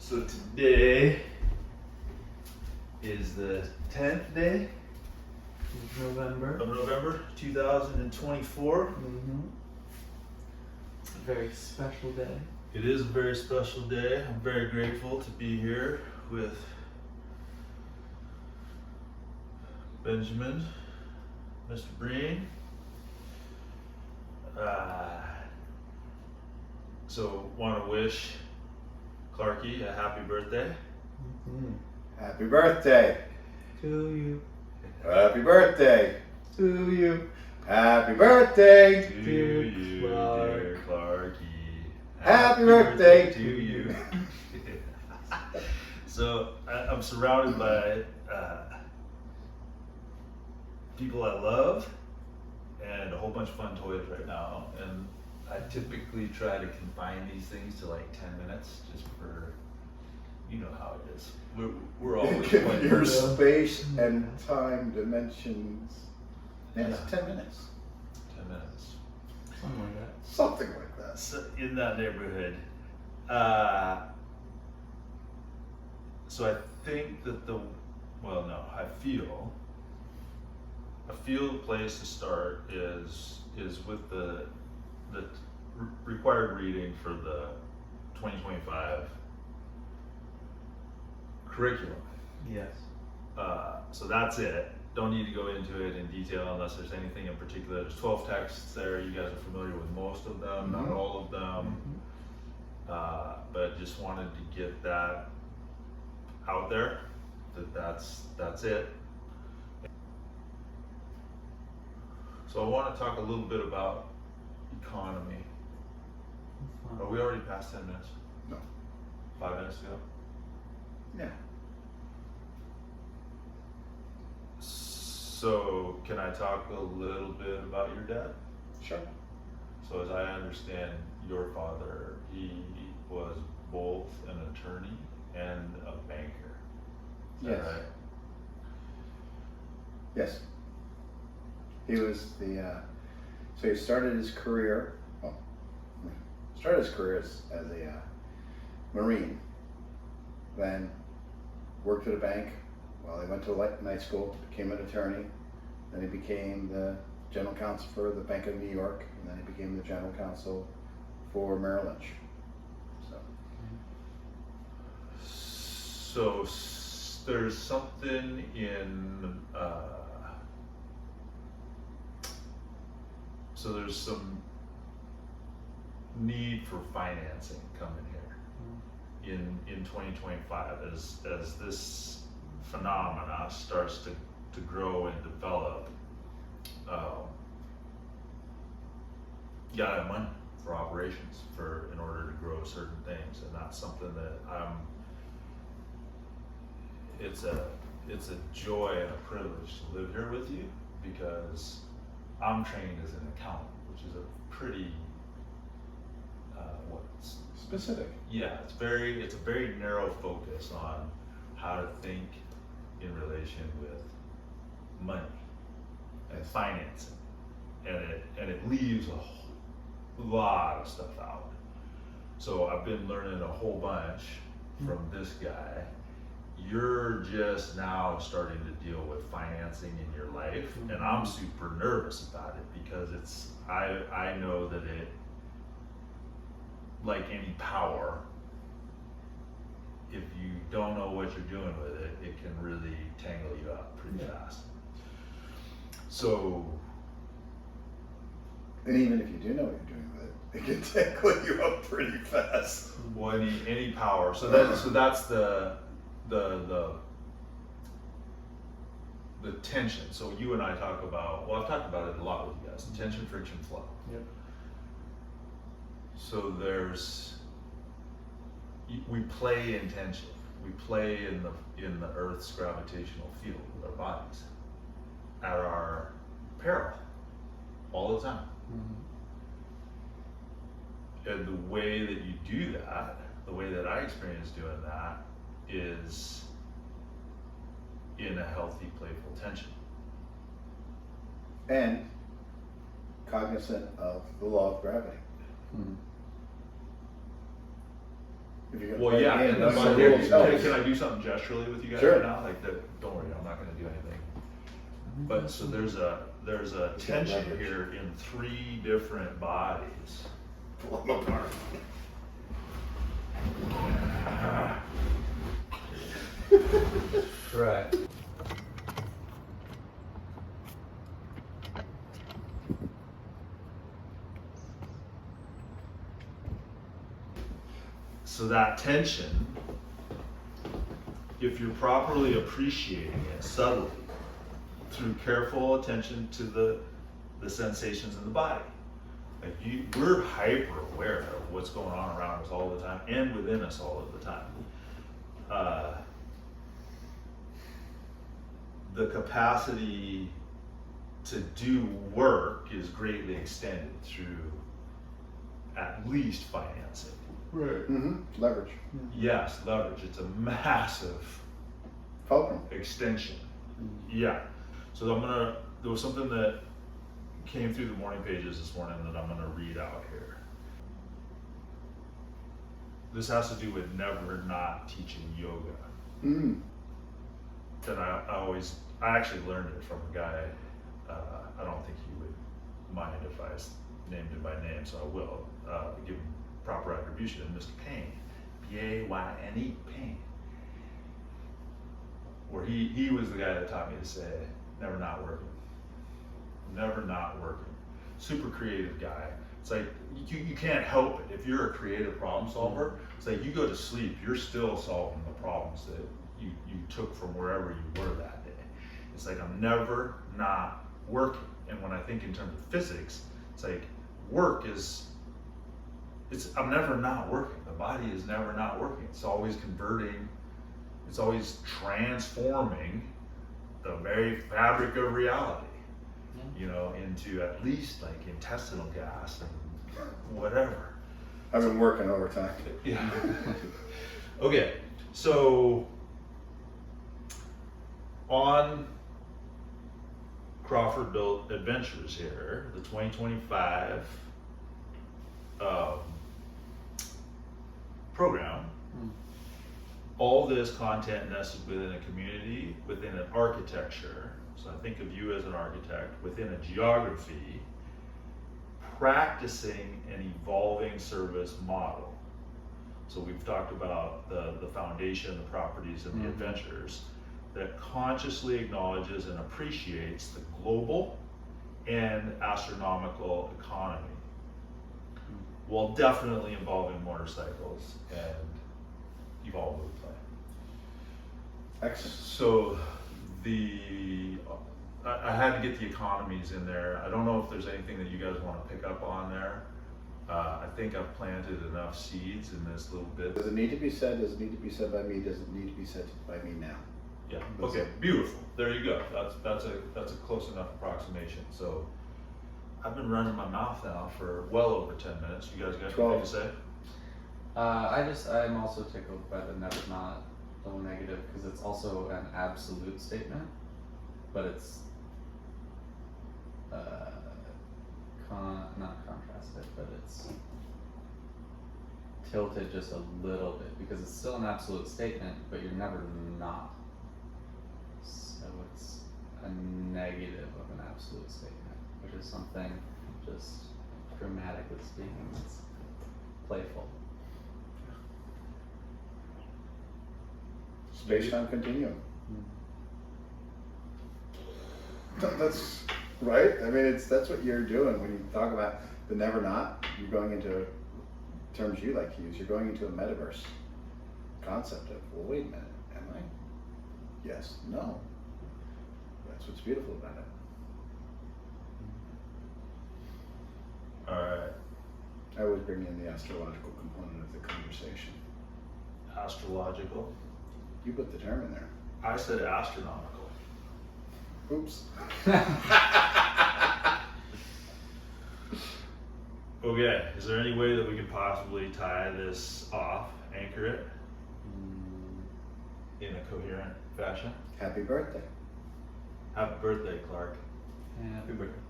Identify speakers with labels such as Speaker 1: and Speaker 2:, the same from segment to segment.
Speaker 1: So today is the 10th day
Speaker 2: November.
Speaker 1: of November 2024.
Speaker 2: It's a very special day.
Speaker 1: It is a very special day. I'm very grateful to be here with Benjamin, Mr. Breen. So want to wish Clarky a happy birthday.
Speaker 3: Happy birthday.
Speaker 2: To you.
Speaker 3: Happy birthday.
Speaker 2: To you.
Speaker 3: Happy birthday.
Speaker 1: To
Speaker 2: Dear
Speaker 1: you,
Speaker 2: Clark.
Speaker 1: dear Clarky.
Speaker 3: Happy birthday
Speaker 1: to you. So I'm surrounded by people I love and a whole bunch of fun toys right now. And I typically try to confine these things to like 10 minutes just for, you know how it is. We're always
Speaker 3: Give
Speaker 1: quite
Speaker 3: your
Speaker 1: nervous.
Speaker 3: space and time dimensions.
Speaker 1: Yeah.
Speaker 3: 10 minutes.
Speaker 1: 10 minutes.
Speaker 2: Something like that.
Speaker 3: Something like that.
Speaker 1: So in that neighborhood. So I think that I feel the place to start is with the required reading for the 2025 curriculum.
Speaker 2: Yes.
Speaker 1: So that's it. Don't need to go into it in detail unless there's anything in particular. There's 12 texts there. You guys are familiar with most of them, not all of them. But just wanted to get that out there. That's it. So I want to talk a little bit about economy. Are we already past 10 minutes?
Speaker 3: No.
Speaker 1: 5 minutes ago?
Speaker 3: Yeah.
Speaker 1: So can I talk a little bit about your dad?
Speaker 3: Sure.
Speaker 1: So as I understand your father, he was both an attorney and a banker. Is that
Speaker 3: Yes.
Speaker 1: right?
Speaker 3: Yes. He was so he started his career, as a Marine, then worked at a bank while he went to night school, became an attorney, then he became the general counsel for the Bank of New York, and then he became the general counsel for Merrill Lynch.
Speaker 1: So there's something in, so there's some need for financing coming here in 2025 as this phenomena starts to grow and develop. You gotta have money for operations in order to grow certain things, and that's something that it's a joy and a privilege to live here with you, because I'm trained as an accountant, which is a pretty
Speaker 3: Specific.
Speaker 1: yeah, it's a very narrow focus on how to think in relation with money and financing, and it leaves a lot of stuff out. So I've been learning a whole bunch from this guy. You're just now starting to deal with financing in your life, and I'm super nervous about it because I know that it, like any power, if you don't know what you're doing with it, it can really tangle you up pretty fast. So,
Speaker 3: And even if you do know what you're doing with it, it can tangle you up pretty fast.
Speaker 1: well, any power. So that's the tension. So you and I talk about, well, I've talked about it a lot with you guys, tension, friction, flow.
Speaker 2: Yep.
Speaker 1: So we play in tension. We play in the Earth's gravitational field with our bodies at our peril all the time. And the way that you do that, the way that I experience doing that, is in a healthy, playful tension.
Speaker 3: And cognizant of the law of gravity. If you're gonna
Speaker 1: Well,
Speaker 3: play
Speaker 1: yeah,
Speaker 3: the game,
Speaker 1: and
Speaker 3: know
Speaker 1: then
Speaker 3: the
Speaker 1: here,
Speaker 3: rules helps.
Speaker 1: can I do something gesturally with you guys
Speaker 3: Sure.
Speaker 1: right now? Like that, don't worry, I'm not gonna do anything. But so there's a tension
Speaker 3: leverage.
Speaker 1: here in 3 different bodies.
Speaker 3: Pull them apart.
Speaker 2: Right.
Speaker 1: So that tension, if you're properly appreciating it subtly through careful attention to the sensations in the body, like we're hyper aware of what's going on around us all the time and within us all of the time. The capacity to do work is greatly extended through at least financing.
Speaker 2: Right.
Speaker 3: Leverage.
Speaker 1: Yes, leverage. It's a massive
Speaker 3: Fulcrum.
Speaker 1: extension. Yeah. So there was something that came through the morning pages this morning that I'm gonna read out here. This has to do with never not teaching yoga.
Speaker 3: Mm.
Speaker 1: And I actually learned it from a guy, I don't think he would mind if I named him by name, so I will, give him proper attribution, Mr. Payne, P-A-Y-N-E, Payne. Where he was the guy that taught me to say, never not working. Never not working. Super creative guy. It's like, you can't help it. If you're a creative problem solver, it's like you go to sleep, you're still solving the problems that you took from wherever you were that day. It's like, I'm never not working. And when I think in terms of physics, it's like work is, I'm never not working. The body is never not working. It's always converting, it's always transforming the very fabric of reality, you know, into at least like intestinal gas and whatever.
Speaker 3: I've been working overtime.
Speaker 1: Yeah. Okay, so on Crawford Built Adventures here, the 2025 program, all this content nested within a community, within an architecture. So I think of you as an architect, within a geography, practicing an evolving service model. So we've talked about the foundation, the properties, and the adventures that consciously acknowledges and appreciates the global and astronomical economy, while definitely involving motorcycles and evolved with play.
Speaker 3: Excellent.
Speaker 1: So I had to get the economies in there. I don't know if there's anything that you guys want to pick up on there. I think I've planted enough seeds in this little bit.
Speaker 3: Does it need to be said? Does it need to be said by me? Does it need to be said by me now?
Speaker 1: Yeah. Okay. Beautiful. There you go. That's a close enough approximation. So I've been running my mouth now for well over 10 minutes. You guys got anything to say?
Speaker 2: I'm also tickled by the never not double negative because it's also an absolute statement, but it's not contrasted, but it's tilted just a little bit because it's still an absolute statement, but you're never not. So it's a negative of an absolute statement, which is something just grammatically speaking, it's playful.
Speaker 3: Space-time continuum. That's right. I mean, that's what you're doing when you talk about the never not. You're going into terms you like to use. You're going into a metaverse concept of, well, wait a minute, am I? Yes, no. That's what's beautiful about it.
Speaker 1: All right.
Speaker 3: I always bring in the astrological component of the conversation.
Speaker 1: Astrological.
Speaker 3: You put the term in there.
Speaker 1: I said astronomical.
Speaker 3: Oops.
Speaker 1: Okay, is there any way that we can possibly tie this off, anchor it in a coherent fashion?
Speaker 3: Happy birthday.
Speaker 1: Happy birthday, Clark.
Speaker 2: Happy birthday.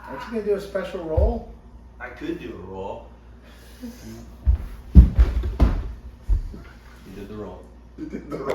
Speaker 3: Aren't you going to do a special roll?
Speaker 1: I could do a roll.
Speaker 2: You did the roll.
Speaker 3: The